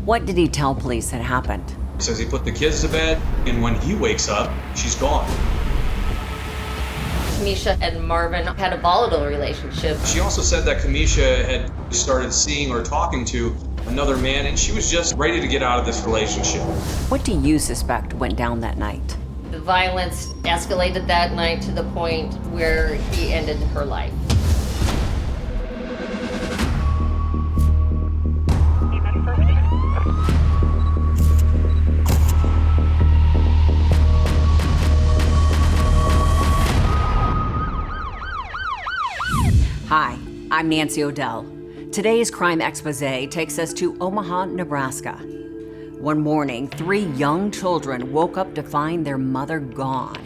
What did he tell police had happened? He says he put the kids to bed, and when he wakes up, she's gone. Kamisha and Marvin had a volatile relationship. She also said that Kamisha had started seeing or talking to another man, and she was just ready to get out of this relationship. What do you suspect went down that night? The violence escalated that night to the point where he ended her life. Hi, I'm Nancy O'Dell. Today's Crime Exposé takes us to Omaha, Nebraska. One morning, 3 young children woke up to find their mother gone.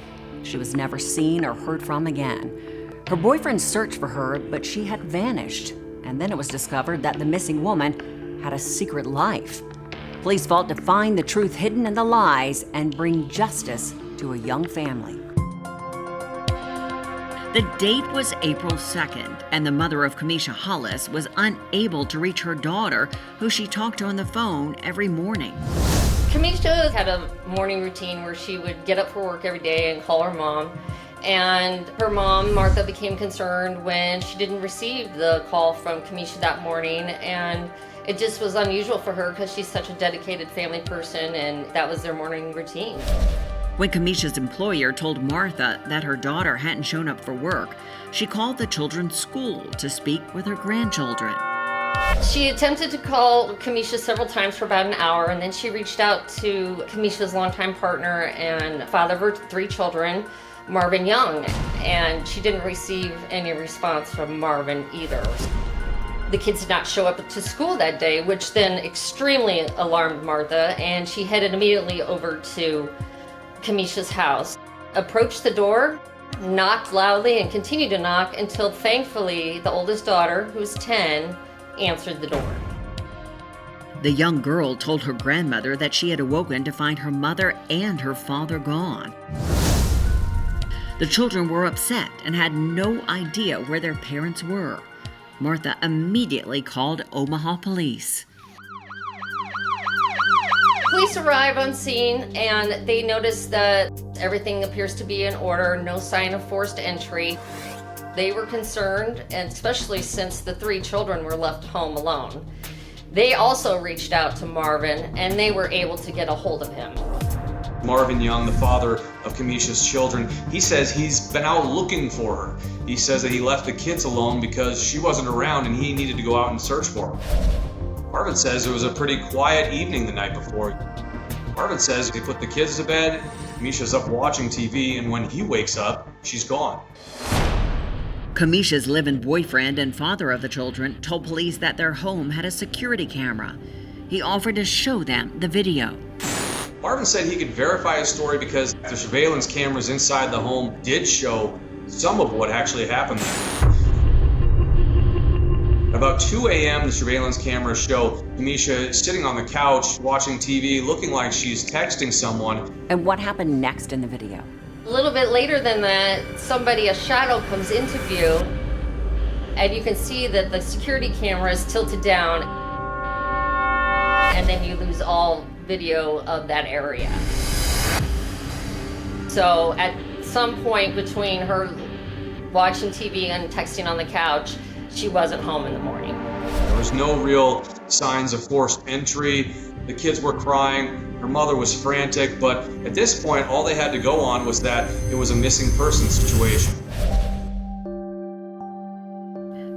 She was never seen or heard from again. Her boyfriend searched for her, but she had vanished. And then it was discovered that the missing woman had a secret life. Police fought to find the truth hidden in the lies and bring justice to a young family. The date was April 2nd, and the mother of Camisha Hollis was unable to reach her daughter, who she talked to on the phone every morning. Kamisha had a morning routine where she would get up for work every day and call her mom. And her mom, Martha, became concerned when she didn't receive the call from Kamisha that morning. And it just was unusual for her because she's such a dedicated family person, and that was their morning routine. When Kamisha's employer told Martha that her daughter hadn't shown up for work, she called the children's school to speak with her grandchildren. She attempted to call Kamisha several times for about an hour, and then she reached out to Kamisha's longtime partner and father of her 3 children, Marvin Young, and she didn't receive any response from Marvin either. The kids did not show up to school that day, which then extremely alarmed Martha, and she headed immediately over to Kamisha's house, approached the door, knocked loudly, and continued to knock until thankfully the oldest daughter, who's 10, answered the door. The young girl told her grandmother that she had awoken to find her mother and her father gone. The children were upset and had no idea where their parents were. Martha immediately called Omaha police. Police arrive on scene and they notice that everything appears to be in order, no sign of forced entry. They were concerned, and especially since the 3 children were left home alone. They also reached out to Marvin, and they were able to get a hold of him. Marvin Young, the father of Kamisha's children, he says he's been out looking for her. He says that he left the kids alone because she wasn't around and he needed to go out and search for her. Marvin says it was a pretty quiet evening the night before. Marvin says he put the kids to bed, Kamisha's up watching TV, and when he wakes up, she's gone. Kamisha's live-in boyfriend and father of the children told police that their home had a security camera. He offered to show them the video. Marvin said he could verify his story because the surveillance cameras inside the home did show some of what actually happened there. About 2 a.m., the surveillance cameras show Kamisha sitting on the couch, watching TV, looking like she's texting someone. And what happened next in the video? A little bit later than that, a shadow comes into view, and you can see that the security camera is tilted down, and then you lose all video of that area. So at some point between her watching TV and texting on the couch, she wasn't home in the morning. There was no real signs of forced entry. The kids were crying. Her mother was frantic, but at this point, all they had to go on was that it was a missing person situation.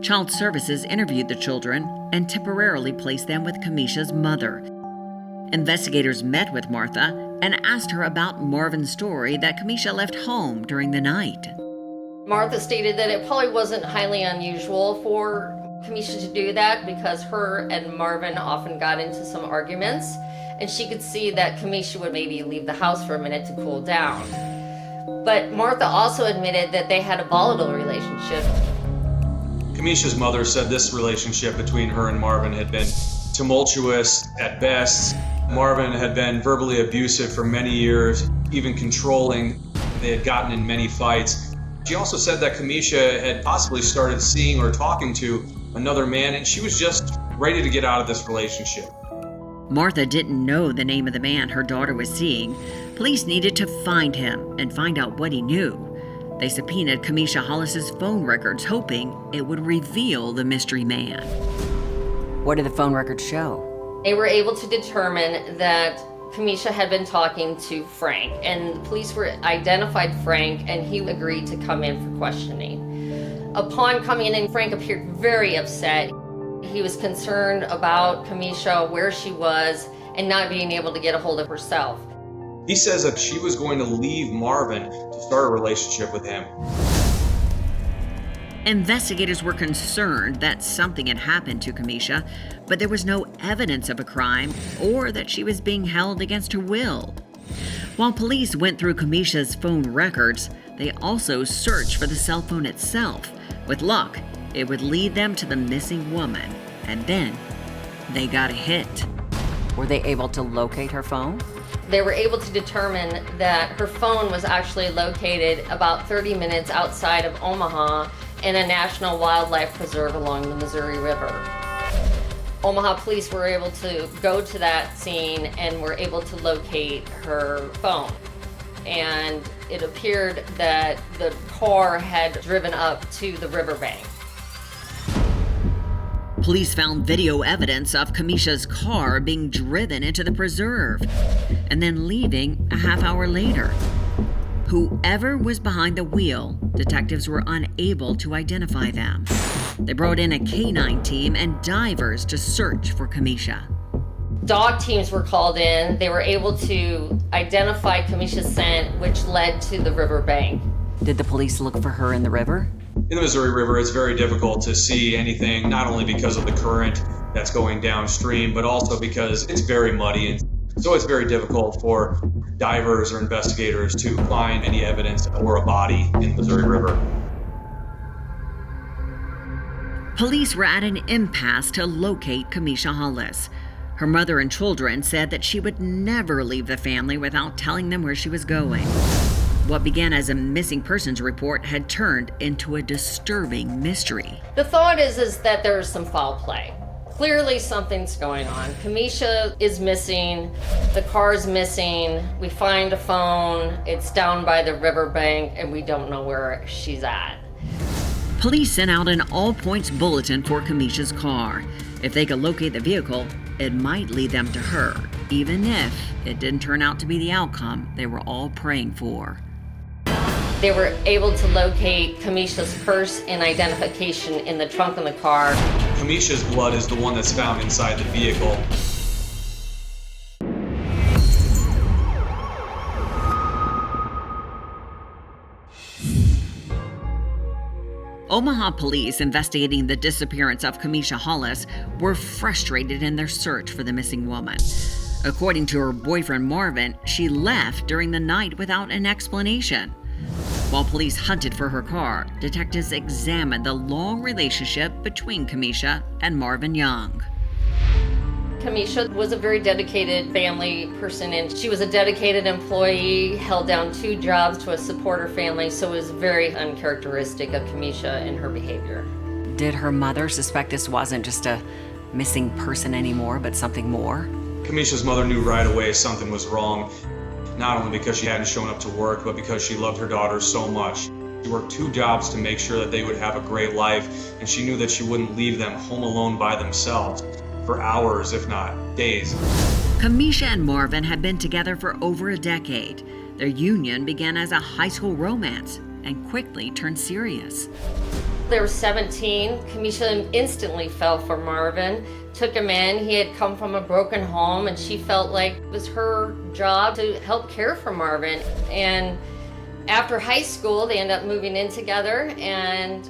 Child Services interviewed the children and temporarily placed them with Kamisha's mother. Investigators met with Martha and asked her about Marvin's story that Kamisha left home during the night. Martha stated that it probably wasn't highly unusual for Kamisha to do that because her and Marvin often got into some arguments, and she could see that Kamisha would maybe leave the house for a minute to cool down. But Martha also admitted that they had a volatile relationship. Kamisha's mother said this relationship between her and Marvin had been tumultuous at best. Marvin had been verbally abusive for many years, even controlling. They had gotten in many fights. She also said that Kamisha had possibly started seeing or talking to another man, and she was just ready to get out of this relationship. Martha didn't know the name of the man her daughter was seeing. Police needed to find him and find out what he knew. They subpoenaed Camisha Hollis's phone records, hoping it would reveal the mystery man. What did the phone records show? They were able to determine that Kamisha had been talking to Frank, and the police identified Frank, and he agreed to come in for questioning. Upon coming in, Frank appeared very upset. He was concerned about Kamisha, where she was, and not being able to get a hold of herself. He says that she was going to leave Marvin to start a relationship with him. Investigators were concerned that something had happened to Kamisha, but there was no evidence of a crime or that she was being held against her will. While police went through Kamisha's phone records, they also searched for the cell phone itself. With luck, it would lead them to the missing woman, and then they got a hit. Were they able to locate her phone? They were able to determine that her phone was actually located about 30 minutes outside of Omaha in a national wildlife preserve along the Missouri River. Omaha police were able to go to that scene and were able to locate her phone. And it appeared that the car had driven up to the riverbank. Police found video evidence of Kamisha's car being driven into the preserve and then leaving a half hour later. Whoever was behind the wheel, detectives were unable to identify them. They brought in a canine team and divers to search for Kamisha. Dog teams were called in. They were able to identify Kamisha's scent, which led to the riverbank. Did the police look for her in the river? In the Missouri River, it's very difficult to see anything, not only because of the current that's going downstream, but also because it's very muddy. And so it's very difficult for divers or investigators to find any evidence or a body in the Missouri River. Police were at an impasse to locate Camisha Hollis. Her mother and children said that she would never leave the family without telling them where she was going. What began as a missing persons report had turned into a disturbing mystery. The thought is that there is some foul play. Clearly something's going on. Kamisha is missing, the car's missing, we find a phone, it's down by the riverbank, and we don't know where she's at. Police sent out an all-points bulletin for Kamisha's car. If they could locate the vehicle, it might lead them to her, even if it didn't turn out to be the outcome they were all praying for. They were able to locate Kamisha's purse and identification in the trunk of the car. Kamisha's blood is the one that's found inside the vehicle. Omaha police investigating the disappearance of Camisha Hollis were frustrated in their search for the missing woman. According to her boyfriend Marvin, she left during the night without an explanation. While police hunted for her car, detectives examined the long relationship between Kamisha and Marvin Young. Kamisha was a very dedicated family person, and she was a dedicated employee, held down 2 jobs to support her family, so it was very uncharacteristic of Kamisha and her behavior. Did her mother suspect this wasn't just a missing person anymore, but something more? Kamisha's mother knew right away something was wrong, not only because she hadn't shown up to work, but because she loved her daughter so much. She worked 2 jobs to make sure that they would have a great life, and she knew that she wouldn't leave them home alone by themselves for hours, if not days. Kamisha and Marvin had been together for over a decade. Their union began as a high school romance and quickly turned serious. They were 17. Kamisha instantly fell for Marvin, took him in. He had come from a broken home, and she felt like it was her job to help care for Marvin. And after high school, they end up moving in together, and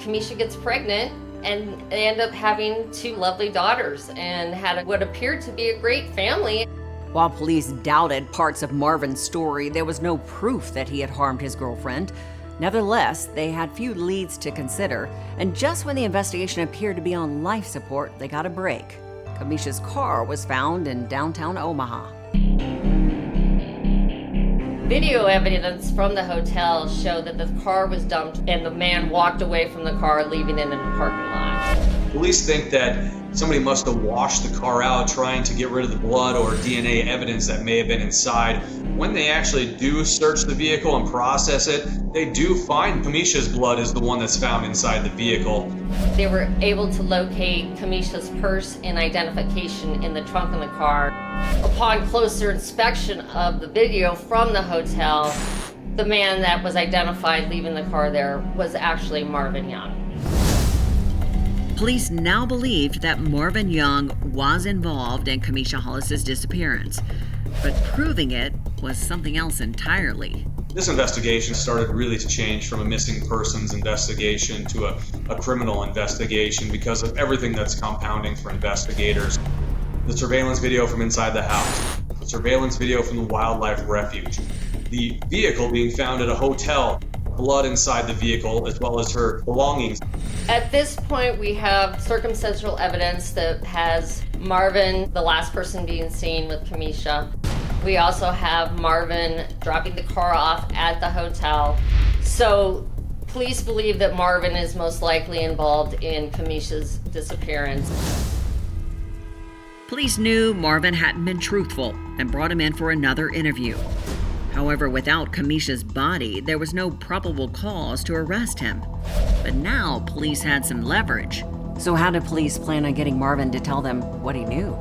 Kamisha gets pregnant, and they end up having 2 lovely daughters and had what appeared to be a great family. While police doubted parts of Marvin's story, there was no proof that he had harmed his girlfriend. Nevertheless, they had few leads to consider, and just when the investigation appeared to be on life support, they got a break. Kamisha's car was found in downtown Omaha. Video evidence from the hotel showed that the car was dumped and the man walked away from the car, leaving it in the parking lot. Police think that Somebody must have washed the car out trying to get rid of the blood or DNA evidence that may have been inside. When they actually do search the vehicle and process it, they do find Kamisha's blood is the one that's found inside the vehicle. They were able to locate Kamisha's purse and identification in the trunk of the car. Upon closer inspection of the video from the hotel, the man that was identified leaving the car there was actually Marvin Young. Police now believed that Marvin Young was involved in Camisha Hollis's disappearance, but proving it was something else entirely. This investigation started really to change from a missing persons investigation to a criminal investigation because of everything that's compounding for investigators. The surveillance video from inside the house, the surveillance video from the wildlife refuge, the vehicle being found at a hotel, blood inside the vehicle, as well as her belongings. At this point, we have circumstantial evidence that has Marvin, the last person being seen with Kamisha. We also have Marvin dropping the car off at the hotel. So police believe that Marvin is most likely involved in Kamisha's disappearance. Police knew Marvin hadn't been truthful and brought him in for another interview. However, without Kamisha's body, there was no probable cause to arrest him. But now police had some leverage. So how did police plan on getting Marvin to tell them what he knew?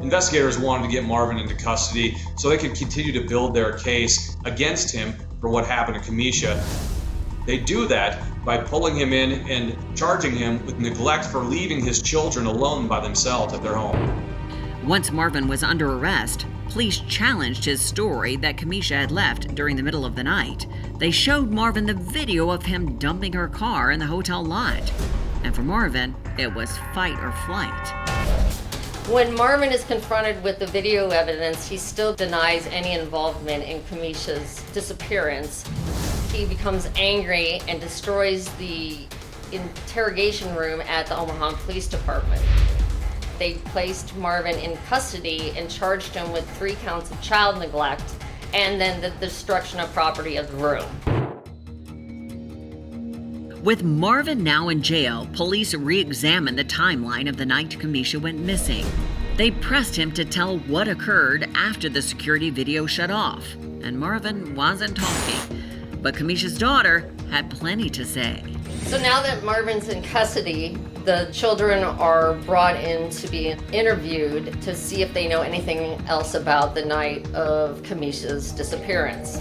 Investigators wanted to get Marvin into custody so they could continue to build their case against him for what happened to Kamisha. They do that by pulling him in and charging him with neglect for leaving his children alone by themselves at their home. Once Marvin was under arrest, police challenged his story that Kamisha had left during the middle of the night. They showed Marvin the video of him dumping her car in the hotel lot. And for Marvin, it was fight or flight. When Marvin is confronted with the video evidence, he still denies any involvement in Kamisha's disappearance. He becomes angry and destroys the interrogation room at the Omaha Police Department. They placed Marvin in custody and charged him with 3 counts of child neglect and then the destruction of property of the room. With Marvin now in jail, police re-examined the timeline of the night Kamisha went missing. They pressed him to tell what occurred after the security video shut off, and Marvin wasn't talking. But Kamisha's daughter had plenty to say. So now that Marvin's in custody, the children are brought in to be interviewed to see if they know anything else about the night of Kamisha's disappearance.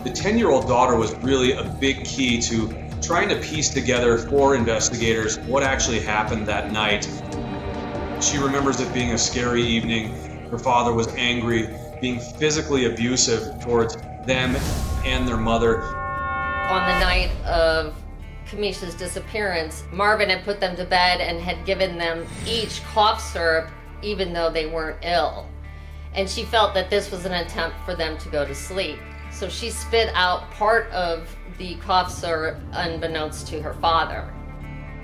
The 10-year-old daughter was really a big key to trying to piece together for investigators what actually happened that night. She remembers it being a scary evening. Her father was angry, being physically abusive towards them and their mother. On the night of Kamisha's disappearance, Marvin had put them to bed and had given them each cough syrup even though they weren't ill. And she felt that this was an attempt for them to go to sleep. So she spit out part of the cough syrup unbeknownst to her father.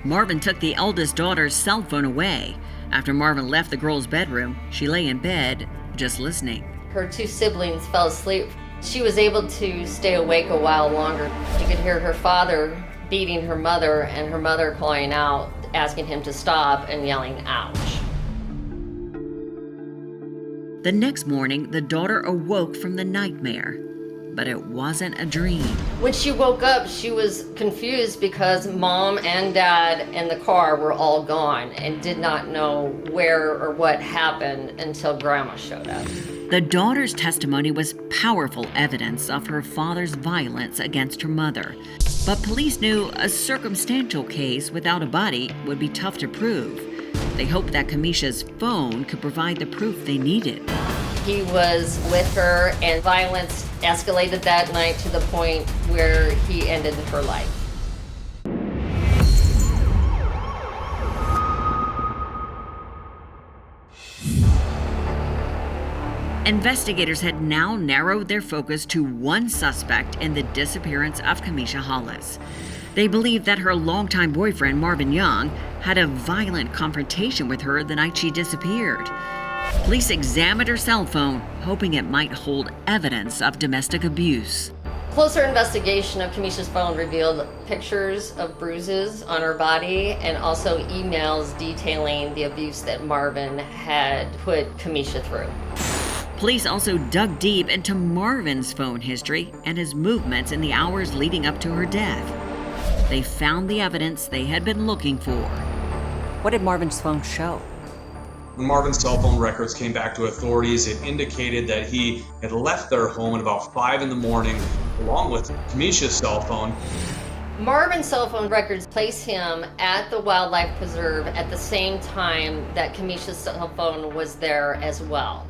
Marvin took the eldest daughter's cell phone away. After Marvin left the girl's bedroom, she lay in bed, just listening. Her 2 siblings fell asleep. She was able to stay awake a while longer. She could hear her father beating her mother and her mother calling out, asking him to stop and yelling, "Ouch." The next morning, the daughter awoke from the nightmare, but it wasn't a dream. When she woke up, she was confused because Mom and Dad and the car were all gone and did not know where or what happened until Grandma showed up. The daughter's testimony was powerful evidence of her father's violence against her mother. But police knew a circumstantial case without a body would be tough to prove. They hoped that Kamisha's phone could provide the proof they needed. He was with her, and violence escalated that night to the point where he ended her life. Investigators had now narrowed their focus to one suspect in the disappearance of Camisha Hollis. They believed that her longtime boyfriend, Marvin Young, had a violent confrontation with her the night she disappeared. Police examined her cell phone, hoping it might hold evidence of domestic abuse. Closer investigation of Kamisha's phone revealed pictures of bruises on her body and also emails detailing the abuse that Marvin had put Kamisha through. Police also dug deep into Marvin's phone history and his movements in the hours leading up to her death. They found the evidence they had been looking for. What did Marvin's phone show? When Marvin's cell phone records came back to authorities, it indicated that he had left their home at about 5 in the morning, along with Kamisha's cell phone. Marvin's cell phone records place him at the wildlife preserve at the same time that Kamisha's cell phone was there as well.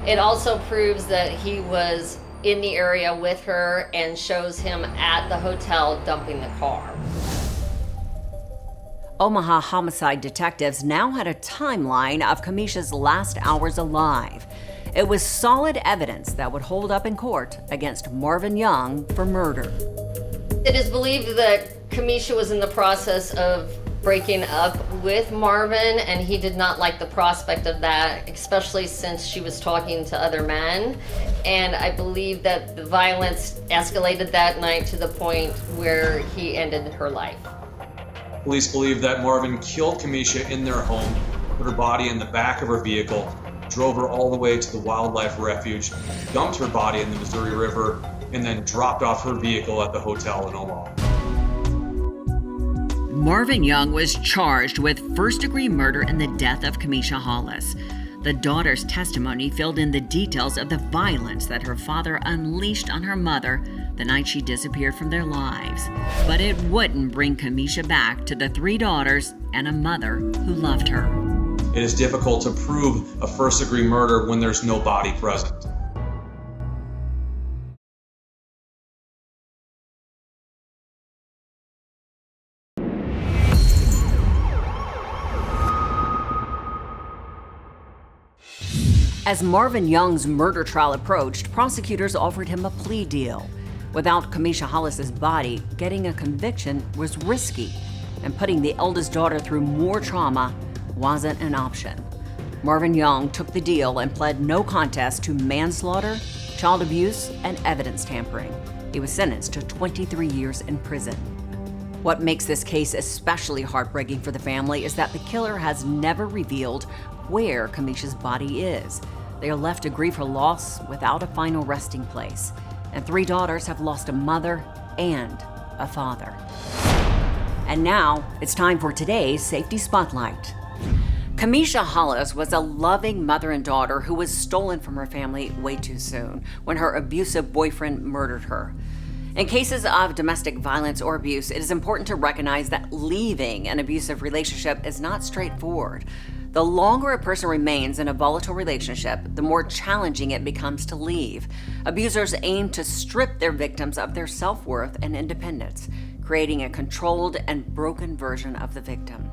It also proves that he was in the area with her and shows him at the hotel dumping the car. Omaha homicide detectives now had a timeline of Kamisha's last hours alive. It was solid evidence that would hold up in court against Marvin Young for murder. It is believed that Kamisha was in the process of breaking up with Marvin, and he did not like the prospect of that, especially since she was talking to other men. And I believe that the violence escalated that night to the point where he ended her life. Police believe that Marvin killed Kamisha in their home, put her body in the back of her vehicle, drove her all the way to the wildlife refuge, dumped her body in the Missouri River, and then dropped off her vehicle at the hotel in Omaha. Marvin Young was charged with first-degree murder in the death of Camisha Hollis. The daughter's testimony filled in the details of the violence that her father unleashed on her mother the night she disappeared from their lives. But it wouldn't bring Kamisha back to the 3 daughters and a mother who loved her. It is difficult to prove a first-degree murder when there's no body present. As Marvin Young's murder trial approached, prosecutors offered him a plea deal. Without Camisha Hollis's body, getting a conviction was risky, and putting the eldest daughter through more trauma wasn't an option. Marvin Young took the deal and pled no contest to manslaughter, child abuse, and evidence tampering. He was sentenced to 23 years in prison. What makes this case especially heartbreaking for the family is that the killer has never revealed where Kamisha's body is. They are left to grieve her loss without a final resting place. And 3 daughters have lost a mother and a father. And now it's time for today's Safety Spotlight. Camisha Hollis was a loving mother and daughter who was stolen from her family way too soon when her abusive boyfriend murdered her. In cases of domestic violence or abuse, it is important to recognize that leaving an abusive relationship is not straightforward. The longer a person remains in a volatile relationship, the more challenging it becomes to leave. Abusers aim to strip their victims of their self-worth and independence, creating a controlled and broken version of the victim.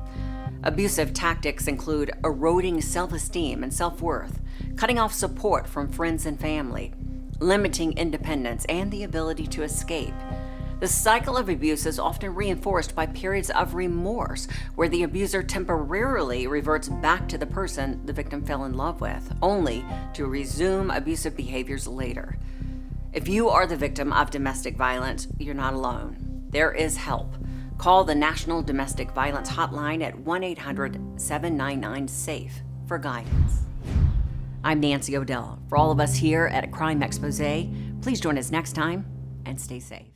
Abusive tactics include eroding self-esteem and self-worth, cutting off support from friends and family, limiting independence and the ability to escape. The cycle of abuse is often reinforced by periods of remorse, where the abuser temporarily reverts back to the person the victim fell in love with, only to resume abusive behaviors later. If you are the victim of domestic violence, you're not alone. There is help. Call the National Domestic Violence Hotline at 1-800-799-SAFE for guidance. I'm Nancy O'Dell. For all of us here at Crime Exposé, please join us next time and stay safe.